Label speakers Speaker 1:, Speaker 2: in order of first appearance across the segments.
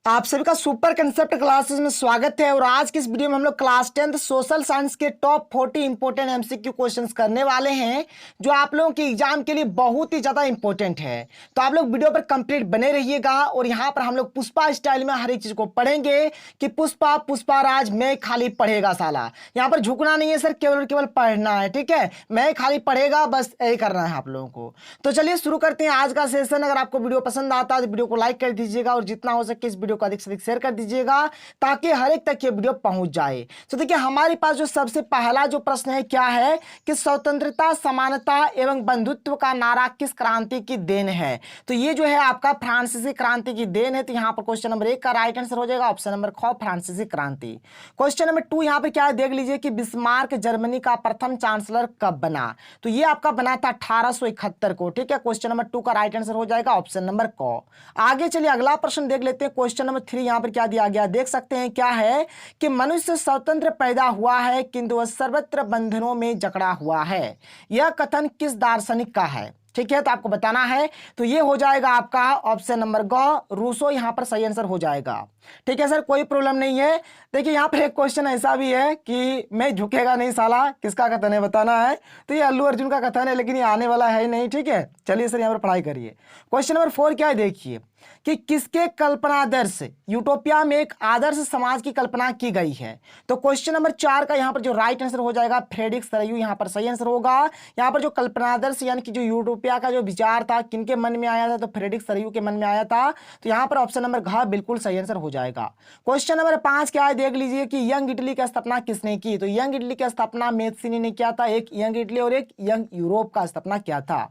Speaker 1: आप सभी का सुपर कंसेप्ट क्लासेस में स्वागत है। और आज की इस वीडियो में हम लोग क्लास 10th सोशल साइंस के टॉप 40 इंपोर्टेंट एमसीक्यू क्वेश्चंस करने वाले हैं, जो आप लोगों के एग्जाम के लिए बहुत ही ज्यादा इंपॉर्टेंट है। तो आप लोग वीडियो पर कंप्लीट बने रहिएगा। और यहाँ पर हम लोग पुष्पा स्टाइल में हर एक चीज को पढ़ेंगे कि पुष्पा पुष्पा राज मैं खाली पढ़ेगा साला। यहाँ पर झुकना नहीं है सर, केवल केवल पढ़ना है, ठीक है। मैं खाली पढ़ेगा, बस यही करना है आप लोगों को। तो चलिए शुरू करते हैं आज का सेशन। अगर आपको वीडियो पसंद आता है तो वीडियो को लाइक कर दीजिएगा और जितना हो सके इस वीडियो को अधिक से अधिक शेयर कर दीजिएगा, ताकि हर एक तक ये वीडियो पहुंच जाए। तो देखिए हमारे पास जो सबसे पहला जो प्रश्न है क्या है कि स्वतंत्रता, समानता एवं बंधुत्व का नारा किस क्रांति की देन है। तो ये जो है आपका फ्रांसीसी क्रांति की देन है। तो यहाँ पर क्वेश्चन नंबर 1 का राइट आंसर हो जाएगा ऑप्शन नंबर ख, फ्रांसीसी क्रांति। क्वेश्चन नंबर 2 यहाँ पर क्या है देख लीजिए कि बिस्मार्क जर्मनी का प्रथम चांसलर कब बना। तो ये आपका बना था 1871 को, ठीक है। क्वेश्चन नंबर 2 का राइट आंसर हो जाएगा ऑप्शन नंबर क। आगे चलिए अगला प्रश्न देख लेते हैं। क्वेश्चन नंबर 3 यहाँ पर क्या दिया गया देख सकते हैं, क्या है कि मनुष्य स्वतंत्र पैदा हुआ है किंतु वह सर्वत्र बंधनों में जकड़ा हुआ है। यह कथन किस दार्शनिक का है, ठीक है। तो आपको बताना है। तो ये हो जाएगा आपका ऑप्शन नंबर ग, रूसो यहाँ पर सही आंसर हो जाएगा, ठीक है सर, कोई प्रॉब्लम नहीं है। देखिए यहाँ पर एक क्वेश्चन ऐसा भी है कि मैं झुकेगा नहीं साला किसका कथन है बताना है। तो ये अल्लू अर्जुन का कथन है, लेकिन ये आने वाला है ही नहीं, ठीक है। चलिए सर यहाँ पर पढ़ाई करिए। क्वेश्चन नंबर 4 क्या है देखिए कि किसके कल्पनादर्श यूटोपिया में एक आदर्श समाज की कल्पना की गई है। तो क्वेश्चन नंबर 4 का यहाँ पर जो राइट आंसर हो जाएगा फ्रेडरिक सरयू यहाँ पर सही आंसर होगा। यहाँ पर जो कल्पनादर्श यानी कि जो यूटोपिया का जो विचार था किनके मन में आया था, तो फ्रेडरिक सरयू के मन में आया था। तो यहाँ पर ऑप्शन नंबर घ बिल्कुल सही आंसर हो जाएगा। क्वेश्चन नंबर 5 क्या है देख लीजिए कि यंग इटली की स्थापना किसने की। तो यंग इटली की स्थापना मेस्सिनी ने किया था, एक यंग इटली और एक यंग यूरोप का स्थापना किया था।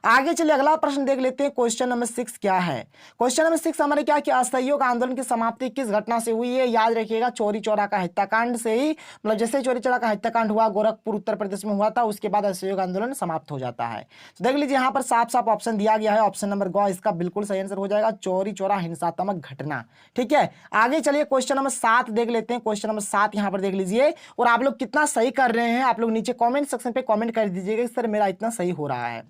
Speaker 1: आगे चलिए अगला प्रश्न देख लेते हैं। क्वेश्चन नंबर 6 क्या है। क्वेश्चन नंबर 6 हमारे क्या कि असहयोग आंदोलन की समाप्ति किस घटना से हुई है। याद रखिएगा चौरी चौरा का हत्याकांड से ही, मतलब जैसे चौरी चौरा का हत्याकांड हुआ गोरखपुर उत्तर प्रदेश में हुआ था, उसके बाद असहयोग आंदोलन समाप्त हो जाता है। तो देख लीजिए यहाँ पर साफ साफ ऑप्शन दिया गया है, ऑप्शन नंबर ग इसका बिल्कुल सही आंसर हो जाएगा, चौरी चौरा हिंसात्मक घटना, ठीक है। आगे चलिए क्वेश्चन नंबर 7 देख लेते हैं। क्वेश्चन नंबर 7 यहाँ पर देख लीजिए और आप लोग कितना सही कर रहे हैं आप लोग नीचे कॉमेंट सेक्शन पे कॉमेंट कर दीजिएगा सर मेरा इतना सही हो रहा है।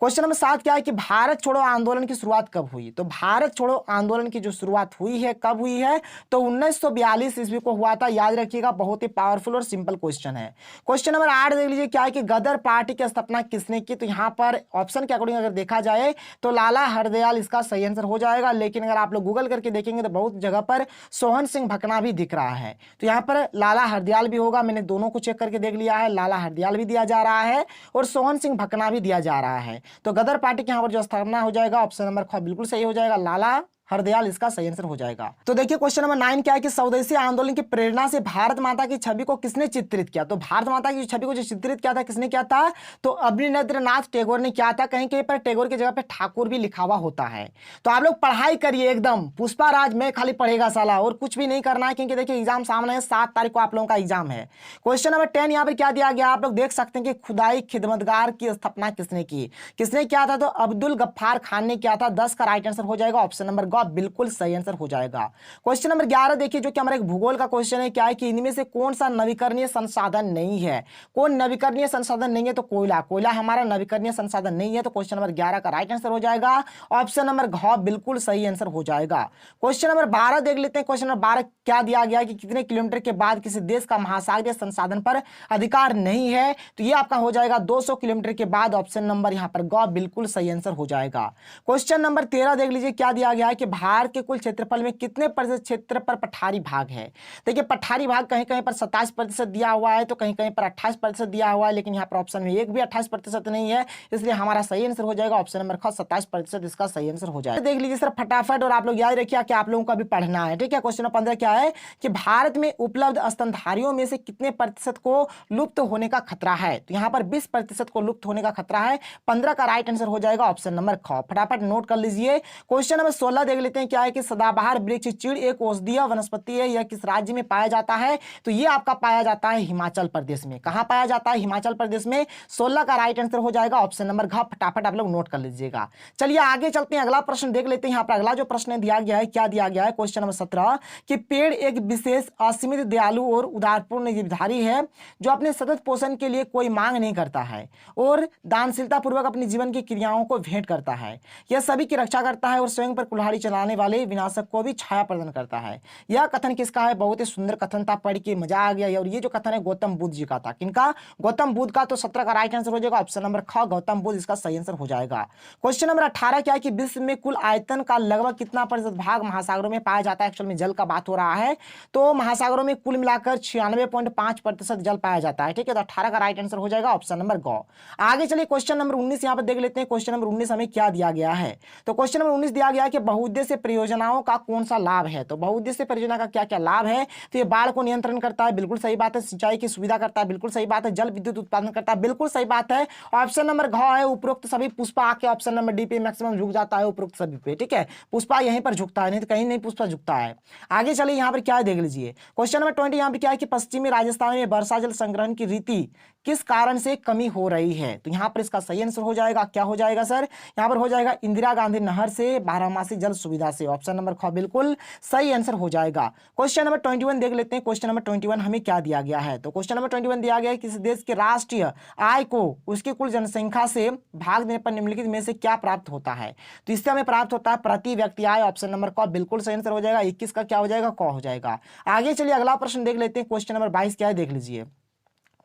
Speaker 1: क्वेश्चन नंबर 7 क्या है कि भारत छोड़ो आंदोलन की शुरुआत कब हुई। तो भारत छोड़ो आंदोलन की जो शुरुआत हुई है कब हुई है, तो 1942 ईस्वी को हुआ था। याद रखिएगा बहुत ही पावरफुल और सिंपल क्वेश्चन है। क्वेश्चन नंबर 8 देख लीजिए क्या है कि गदर पार्टी की स्थापना किसने की। तो यहाँ पर ऑप्शन के अकॉर्डिंग अगर देखा जाए तो लाला हरदयाल इसका सही आंसर हो जाएगा, लेकिन अगर आप लोग गूगल करके देखेंगे तो बहुत जगह पर सोहन सिंह भकना भी दिख रहा है। तो यहाँ पर लाला हरदयाल भी होगा, मैंने दोनों को चेक करके देख लिया है, लाला हरदयाल भी दिया जा रहा है और सोहन सिंह भकना भी दिया जा रहा है। तो गदर पार्टी के यहाँ पर जो स्थापना हो जाएगा ऑप्शन नंबर ख बिल्कुल सही हो जाएगा, लाला हरदयाल इसका सही आंसर हो जाएगा। तो देखिए क्वेश्चन नंबर 9 क्या है कि स्वदेशी आंदोलन की प्रेरणा से भारत माता की छवि को किसने चित्रित किया। तो भारत माता की छवि को जो चित्रित किया था किसने किया था, तो अवनींद्रनाथ टैगोर ने किया था। कहीं कहीं पर टैगोर की जगह पे ठाकुर भी लिखा हुआ होता है। तो आप लोग पढ़ाई करिए एकदम, पुष्पा राज मैं खाली पढ़ेगा साला, और कुछ भी नहीं करना है, क्योंकि देखिए एग्जाम सामने है, 7 तारीख को आप लोगों का एग्जाम है। क्वेश्चन नंबर 10 यहाँ पर क्या दिया गया आप लोग देख सकते हैं कि खुदाई खिदमतगार की स्थापना किसने की, किसने किया था, तो अब्दुल गफ्फार खान ने किया था। 10 का राइट आंसर हो जाएगा ऑप्शन नंबर ग बिल्कुल सही आंसर हो जाएगा। क्वेश्चन नंबर 11 देखिए जो कि हमारा एक भूगोल का क्वेश्चन है, क्या है कि इनमें से कौन सा नवीकरणीय संसाधन नहीं है। कौन नवीकरणीय संसाधन नहीं है, तो कोयला, कोयला हमारा नवीकरणीय संसाधन नहीं है। तो क्वेश्चन नंबर 11 का राइट आंसर हो जाएगा ऑप्शन नंबर घ बिल्कुल सही आंसर हो जाएगा। क्वेश्चन नंबर 12 देख लेते हैं। क्वेश्चन नंबर 12 क्या दिया गया कि कितने किलोमीटर के बाद किसी देश का महासागरीय संसाधन पर अधिकार नहीं है। तो ये आपका हो जाएगा 200 किलोमीटर के बाद, ऑप्शन नंबर यहाँ पर ग बिल्कुल सही आंसर हो जाएगा। क्वेश्चन नंबर 13 देख लीजिए क्या दिया गया है कि भारत के कुल क्षेत्रफल में कितने प्रतिशत क्षेत्र पर पठारी भाग है। देखिए पठारी भाग कहीं कहीं पर 27% दिया हुआ है, तो कहीं कहीं पर 28% दिया हुआ है, लेकिन यहाँ पर ऑप्शन में एक भी 28% नहीं है, इसलिए हमारा सही आंसर हो जाएगा ऑप्शन नंबर ख 27% इसका सही आंसर हो जाएगा। देख लीजिए सर फटाफट, और आप लोग याद रखिए कि आप लोगों को अभी पढ़ना है, ठीक है। क्वेश्चन नंबर 15 क्या है कि भारत में उपलब्ध स्तनधारियों में से कितने प्रतिशत को लुप्त होने का खतरा है। तो यहाँ पर 20% को लुप्त होने का खतरा है। 15 का राइट आंसर हो जाएगा ऑप्शन नंबर ख, फटाफट नोट कर लीजिए। क्वेश्चन नंबर 16 देख लेते हैं क्या है कि सदाबहार वृक्ष चीड़ एक औषधीय वनस्पति है, यह किस राज्य में पाया जाता है। तो ये आपका पाया जाता है हिमाचल प्रदेश में। कहां पाया जाता है, हिमाचल प्रदेश में। 16 का राइट आंसर हो जाएगा ऑप्शन नंबर घ, फटाफट आप लोग नोट कर लीजिएगा। चलिए आगे चलते हैं, अगला प्रश्न देख लेते हैं। यहाँ पर अगला जो प्रश्न दिया गया है क्या दिया गया है, क्वेश्चन नंबर 17 कि पेड़ एक विशेष असीमित दयालु और उदारपूर्ण जीवधारी है जो अपने सतत पोषण के लिए कोई मांग नहीं करता है और दानशीलता पूर्वक अपने जीवन की क्रियाओं को भेंट करता है। यह सभी की रक्षा करता है और स्वयं पर कुल्हाड़ी चलाने वाले विनाशक को भी छाया प्रदान करता है। यह कथन किसका है? बहुत ही सुंदर कथन था, पढ़ के मजा आ गया। और ये जो कथन है गौतम बुद्ध जी का था। किनका? गौतम बुद्ध का। तो 17 का राइट आंसर हो जाएगा ऑप्शन नंबर ख, गौतम बुद्ध इसका सही आंसर हो जाएगा। क्वेश्चन नंबर 18 क्या है कि विश्व में कुल आयतन का लगभग कितना प्रतिशत भाग महासागरों में पाया जाता है? एक्चुअल में जल का बात हो रहा है, तो महासागरों में कुल मिलाकर 96.5% जल पाया जाता है। ठीक है, तो 18 का राइट आंसर हो जाएगा ऑप्शन नंबर ग। आगे चलिए क्वेश्चन नंबर 19 यहां पर देख लेते हैं। क्वेश्चन नंबर 19 हमें क्या दिया गया है? तो क्वेश्चन नंबर 19 दिया गया है कि बहुउद्देश्य परियोजनाओं का कौन सा लाभ है? तो बहुउद्देश्य परियोजना का क्या क्या लाभ है? तो ये बाढ़ को नियंत्रण करता है, बिल्कुल सही बात है। सिंचाई की सुविधा करता है, बिल्कुल सही बात है। जल विद्युत उत्पादन करता है, बिल्कुल सही बात है। ऑप्शन नंबर घ है उपरोक्त सभी। पुष्पा आके ऑप्शन नंबर डी पे मैक्सिमम झुक जाता है उपरोक्त सभी पे। ठीक है, पुष्पा यहीं पर झुकता है, नहीं तो कहीं नहीं पुष्पा झुकता है। आगे चलिए यहाँ पर क्या है देख लीजिए। क्वेश्चन नंबर 20 यहाँ पर क्या है कि पश्चिमी राजस्थान में वर्षा जल संग्रहण की रीति किस कारण से कमी हो रही है? तो यहाँ पर इसका सही आंसर हो जाएगा, क्या हो जाएगा सर? यहाँ पर हो जाएगा इंदिरा गांधी नहर से, बारहमासी जल सुविधा से। ऑप्शन नंबर ख बिल्कुल सही आंसर हो जाएगा। क्वेश्चन नंबर 21 देख लेते हैं। क्वेश्चन नंबर 21 हमें क्या दिया गया है? तो क्वेश्चन नंबर 21 दिया गया है किसी देश के राष्ट्रीय आय को उसकी कुल जनसंख्या से भाग देने पर निम्नलिखित में से क्या प्राप्त होता है? तो इससे हमें प्राप्त होता है प्रति व्यक्ति आय। ऑप्शन नंबर क बिल्कुल सही आंसर हो जाएगा। 21 का क्या हो जाएगा? क हो जाएगा। आगे चलिए अगला प्रश्न देख लेते हैं। क्वेश्चन नंबर 22 क्या है देख लीजिए।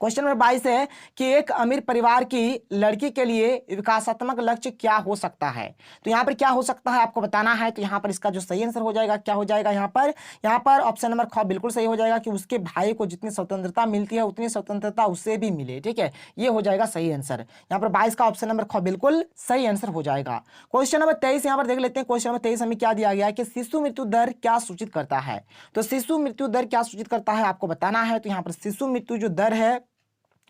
Speaker 1: क्वेश्चन नंबर 22 है कि एक अमीर परिवार की लड़की के लिए विकासात्मक लक्ष्य क्या हो सकता है? तो यहाँ पर क्या हो सकता है आपको बताना है। तो यहाँ पर इसका जो सही आंसर हो जाएगा क्या हो जाएगा? यहाँ पर ऑप्शन नंबर ख बिल्कुल सही हो जाएगा कि उसके भाई को जितनी स्वतंत्रता मिलती है उतनी स्वतंत्रता उससे भी मिले। ठीक है, ये हो जाएगा सही आंसर। यहाँ पर 22 का ऑप्शन नंबर ख बिल्कुल सही आंसर हो जाएगा। क्वेश्चन नंबर 23 यहाँ पर देख लेते हैं। क्वेश्चन नंबर 23 हमें क्या दिया गया है कि शिशु मृत्यु दर क्या सूचित करता है? तो शिशु मृत्यु दर क्या सूचित करता है आपको बताना है। तो यहाँ पर शिशु मृत्यु जो दर है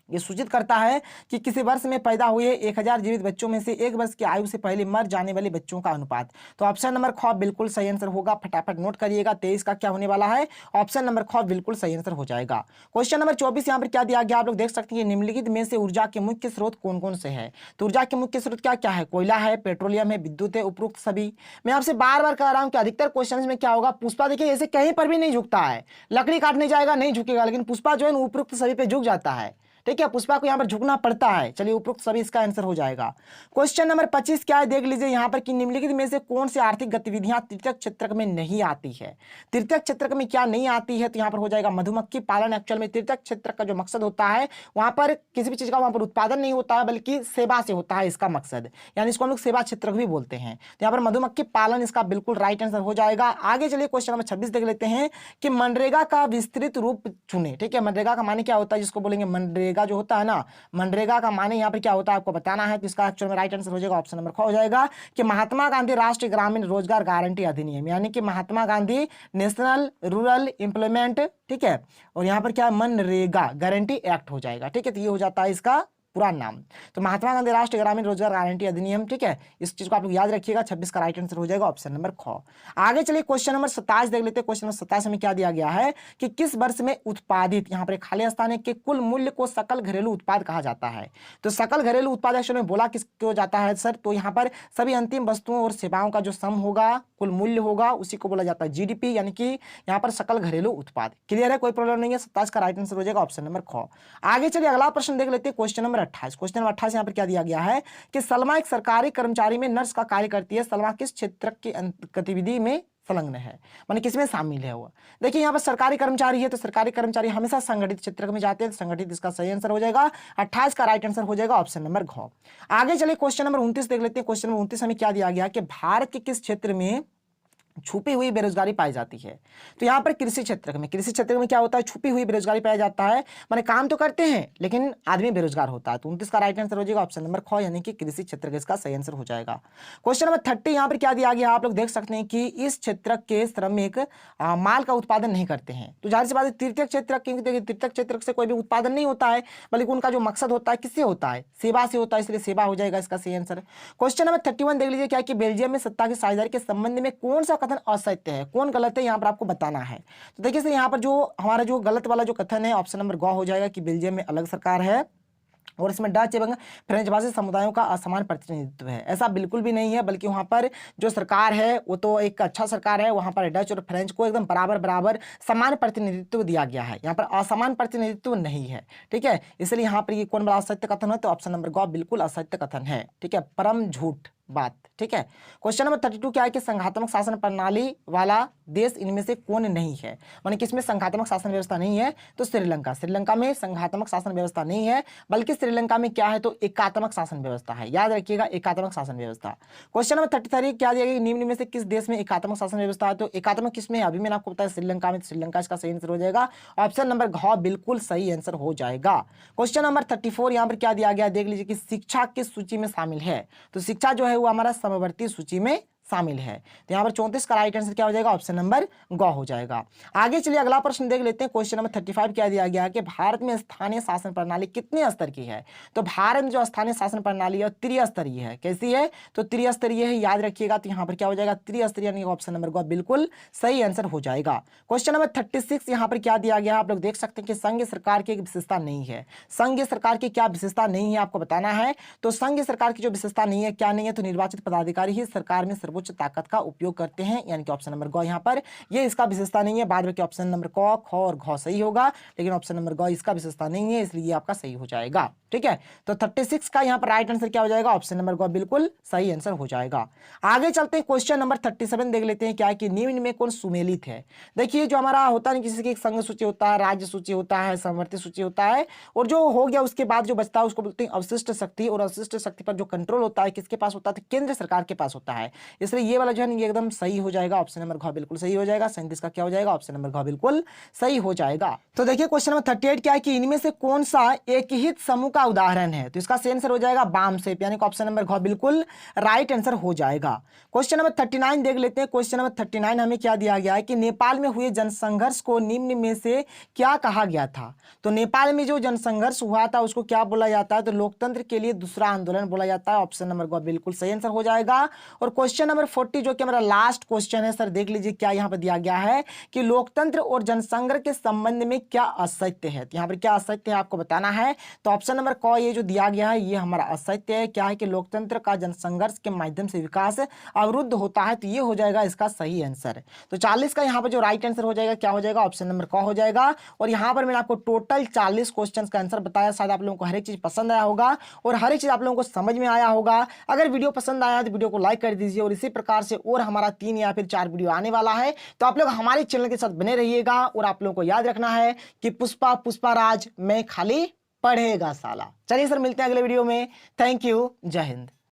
Speaker 1: ये सूचित करता है कि किसी वर्ष में पैदा हुए 1000 जीवित बच्चों में से 1 वर्ष की आयु से पहले मर जाने वाले बच्चों का अनुपात। तो ऑप्शन नंबर ख बिल्कुल सही आंसर होगा। फटाफट नोट करिएगा। 23 का क्या होने वाला है? ऑप्शन नंबर ख बिल्कुल सही आंसर हो जाएगा। क्वेश्चन नंबर 24 यहाँ पर क्या दिया गया आप लोग देख सकते हैं। निम्नलिखित में से ऊर्जा के मुख्य स्रोत कौन कौन से है? तो ऊर्जा के मुख्य स्रोत क्या क्या है? कोयला है, पेट्रोलियम है, विद्युत है, उपरोक्त सभी। मैं आपसे बार बार कह रहा हूं कि अधिकतर क्वेश्चन में क्या होगा, पुष्पा देखिए ऐसे कहीं पर भी नहीं झुकता है। लकड़ी काटने जाएगा नहीं झुकेगा, लेकिन पुष्पा जो है उपरोक्त सभी पे झुक जाता है। ठीक है, पुष्पा को यहाँ पर झुकना पड़ता है। चलिए उपरोक्त सभी इसका आंसर हो जाएगा। क्वेश्चन नंबर 25 क्या है देख लीजिए यहाँ पर कि निम्नलिखित में से कौन सी आर्थिक गतिविधियां तृतीय क्षेत्र में नहीं आती है? तृतीय क्षेत्र में क्या नहीं आती है? तो यहाँ पर हो जाएगा मधुमक्खी पालन। एक्चुअल में तृतीय क्षेत्र का जो मकसद होता है वहां पर किसी भी चीज का वहां पर उत्पादन नहीं होता है, बल्कि सेवा से होता है इसका मकसद, यानी इसको हम लोग सेवा क्षेत्र भी बोलते हैं। तो यहाँ पर मधुमक्खी पालन इसका बिल्कुल राइट आंसर हो जाएगा। आगे चलिए क्वेश्चन नंबर 26 देख लेते हैं कि मनरेगा का विस्तृत रूप चुने। ठीक है, मनरेगा का माने क्या होता है, जिसको बोलेंगे मनरेगा जो होता है ना, मनरेगा का माने यहाँ पर क्या होता है आपको बताना है। तो इसका एक्चुअल में राइट आंसर हो जाएगा ऑप्शन नंबर ख हो जाएगा कि महात्मा गांधी राष्ट्रीय ग्रामीण रोजगार गारंटी अधिनियम, यानी कि Mahatma Gandhi national rural employment. ठीक है, और यहाँ पर क्या मनरेगा गारंटी एक्ट हो जाएगा। ठीक है, तो ये हो जाता है इसका पूरा नाम। तो महात्मा गांधी राष्ट्रीय ग्रामीण रोजगार गारंटी अधिनियम। ठीक है, इस चीज को आप लोग याद रखिएगा। 26 का राइट आंसर हो जाएगा ऑप्शन नंबर ख। आगे चलिए क्वेश्चन नंबर 27 देख लेते हैं। क्वेश्चन नंबर 27 में क्या दिया गया है कि किस वर्ष में उत्पादित, यहाँ पर एक खाली स्थान है, कि कुल मूल्य को सकल घरेलू उत्पाद कहा जाता है? तो सकल घरेलू उत्पाद एक्चुअल में बोला किसको जाता है सर? तो यहाँ पर सभी अंतिम वस्तुओं और सेवाओं का जो सम होगा, कुल मूल्य होगा, उसी को बोला जाता है जीडीपी, यानी कि यहाँ पर सकल घरेलू उत्पाद। क्लियर है, कोई प्रॉब्लम नहीं है। 27 का राइट आंसर हो जाएगा ऑप्शन नंबर ख। आगे चलिए अगला प्रश्न देख लेते हैं। Question number 28। क्वेश्चन नंबर 28 यहाँ पर क्या दिया गया है कि सलमा एक सरकारी कर्मचारी में नर्स का कार्य करती है। सलमा किस क्षेत्र की गतिविधि में संलग्न है, माने किसमें शामिल है वो? देखिए यहाँ पर सरकारी कर्मचारी है, तो सरकारी कर्मचारी हमेशा संगठित क्षेत्र में जाते हैं। संगठित इसका सही आंसर हो जाएगा। 28 का राइट आंसर हो जाएगा ऑप्शन नंबर घ। आगे चलिए क्वेश्चन नंबर 29 देख लेते हैं। क्वेश्चन नंबर 29 हमें क्या दिया गया कि भारत के किस क्षेत्र में छुपी हुई बेरोजगारी पाई जाती है? तो यहाँ पर कृषि क्षेत्र में। कृषि क्षेत्र में क्या होता है, छुपी हुई बेरोजगारी पाया जाता है, माने काम तो करते हैं लेकिन आदमी बेरोजगार होता है। तो 29 का राइट आंसर हो जाएगा ऑप्शन नंबर ख, यानी कि कृषि क्षेत्र का इसका सही आंसर हो जाएगा। क्वेश्चन नंबर 30 यहाँ पर क्या दिया गया, आप लोग देख सकते हैं कि इस क्षेत्र के श्रमिक माल का उत्पादन नहीं करते हैं। तो जाहिर सी बात है तृतीय क्षेत्र, क्योंकि देखिए तृतीय क्षेत्र से कोई भी उत्पादन नहीं होता है, बल्कि उनका जो मकसद होता है किससे होता है, सेवा से होता है, इसलिए सेवा हो जाएगा इसका सही आंसर। क्वेश्चन नंबर 31 देख लीजिए क्या कि बेल्जियम में सत्ता की साझेदारी के संबंध में कौन सा कथन असत्य है, कौन गलत है, यहाँ पर आपको बताना है। तो देखिए सर यहाँ पर जो हमारा जो गलत वाला जो कथन है ऑप्शन नंबर ग हो जाएगा कि बेल्जियम में अलग सरकार है और इसमें डच एवं फ्रेंच भाषी समुदायों का असमान प्रतिनिधित्व है। ऐसा बिल्कुल भी नहीं है, बल्कि वहां पर जो सरकार है वो तो एक अच्छा सरकार है। वहां पर डच और फ्रेंच को एकदम बराबर बराबर समान प्रतिनिधित्व दिया गया है, यहाँ पर असमान प्रतिनिधित्व नहीं है। ठीक है, इसलिए यहाँ पर ये कौन बड़ा असत्य कथन है, तो ऑप्शन नंबर ग बिल्कुल असत्य कथन है। ठीक है, परम झूठ बात। ठीक है, क्वेश्चन नंबर 32 क्या है कि संघात्मक शासन प्रणाली वाला देश इनमें से कौन नहीं है, माने किसमें संघात्मक शासन व्यवस्था नहीं है, तो श्रीलंका। श्रीलंका में संघात्मक शासन व्यवस्था नहीं है, बल्कि श्रीलंका में क्या है, तो एकात्मक शासन व्यवस्था है। याद रखिएगा, एकात्मक शासन व्यवस्था। क्वेश्चन नंबर 33 क्या दिया गया, निम्न में से किस देश में एकात्मक शासन व्यवस्था है, तो एकात्मक किसमें है, अभी मैंने आपको बताया श्रीलंका में। श्रीलंका इसका सही आंसर हो जाएगा, ऑप्शन नंबर घ बिल्कुल सही आंसर हो जाएगा। क्वेश्चन नंबर 34 यहाँ पर क्या दिया गया, देख लीजिए कि शिक्षा किस सूची में शामिल है, तो शिक्षा जो है वो हमारा समवर्ती सूची में शामिल है। तो यहाँ पर 34 का राइट आंसर क्या हो जाएगा, ऑप्शन नंबर ग हो जाएगा। आगे चलिए अगला प्रश्न देख लेते हैं। क्वेश्चन नंबर 35 क्या दिया गया कि भारत में स्थानीय शासन प्रणाली कितने स्तर की है, तो भारत में जो स्थानीय शासन प्रणाली है त्रिस्तरीय है। कैसी है, तो त्रिस्तरीय है, याद रखिएगा। तो यहाँ पर क्या हो जाएगा, त्रिस्तरीय, यानी ऑप्शन नंबर ग बिल्कुल सही आंसर हो जाएगा। क्वेश्चन नंबर 36 यहाँ पर क्या दिया गया, आप लोग देख सकते हैं कि संघ सरकार की एक विशेषता नहीं है। संघ सरकार की क्या विशेषता नहीं है आपको बताना है, तो संघ सरकार की जो विशेषता नहीं है, क्या नहीं है, तो निर्वाचित पदाधिकारी ही सरकार में सर्वोच्च ताकत का उपयोग करते हैं, यानी कि ऑप्शन नंबर ग यहाँ पर ये इसका विशेषता नहीं है। बाद में ऑप्शन नंबर क, ख और घ सही होगा, लेकिन ऑप्शन नंबर ग इसका विशेषता नहीं है, इसलिए आपका सही हो जाएगा। ठीक है, तो 36 का यहाँ पर राइट आंसर क्या हो जाएगा, ऑप्शन नंबर ग बिल्कुल सही आंसर हो जाएगा। आगे चलते हैं, क्वेश्चन नंबर 37 देख लेते हैं। क्या है कि निम्न में कौन सुमेलित है। देखिए, जो हमारा होता है किसी की संघ सूची होता है, राज्य सूची होता है, समवर्ती सूची होता है, और जो हो गया उसके बाद जो बचता है उसको बोलते हैं अवशिष्ट शक्ति। और अवशिष्ट शक्ति पर जो कंट्रोल होता है किसके पास होता है, तो केंद्र सरकार के पास होता है। इसलिए ये वाला जो है ये एकदम सही हो जाएगा, ऑप्शन नंबर घ बिल्कुल सही हो जाएगा। 37 का क्या हो जाएगा, ऑप्शन नंबर घ बिल्कुल सही हो जाएगा। तो देखिए क्वेश्चन नंबर 38 क्या है कि इनमें से कौन सा एक ही समूह का उदाहरण है, तो इसका सही आंसर हो जाएगा बाम सेप, यानी कि ऑप्शन नंबर घ बिल्कुल राइट आंसर हो जाएगा। क्वेश्चन नंबर 39 देख लेते हैं। क्वेश्चन नंबर 39 हमें क्या दिया गया है कि नेपाल में हुए जनसंघर्ष को निम्न में से क्या कहा गया था, तो नेपाल में जो जनसंघर्ष हुआ था उसको क्या बोला जाता है, तो लोकतंत्र के लिए दूसरा आंदोलन बोला जाता है। ऑप्शन नंबर ग बिल्कुल सही आंसर हो जाएगा। और क्वेश्चन नंबर 40 जो कि हमारा लास्ट क्वेश्चन है सर, देख लीजिए क्या यहाँ पर दिया गया है कि लोकतंत्र और जनसंघर्ष के संबंध में क्या असत्य है, तो यहाँ पर क्या असत्य है आपको बताना है। तो ऑप्शन नंबर क ये जो दिया गया है ये हमारा असत्य है। क्या है कि लोकतंत्र का जनसंघर्ष के माध्यम से विकास अवरुद्ध होता है, तो ये हो जाएगा इसका सही आंसर। तो 40 का यहाँ पर जो राइट आंसर हो जाएगा क्या हो जाएगा, ऑप्शन नंबर क हो जाएगा। और यहाँ पर मैंने आपको टोटल 40 क्वेश्चन का आंसर बताया। शायद आप लोगों को हर एक चीज पसंद आया होगा और हर एक चीज आप लोगों को समझ में आया होगा। अगर वीडियो पसंद आया तो वीडियो को लाइक कर दीजिए, और इसी प्रकार से और हमारा 3 या फिर 4 वीडियो आने वाला है, तो आप लोग हमारे चैनल के साथ बने रहिएगा। और आप लोगों को याद रखना है कि पुष्पा पुष्पा राज में खाली पढ़ेगा साला। चलिए सर, मिलते हैं अगले वीडियो में। थैंक यू, जय हिंद।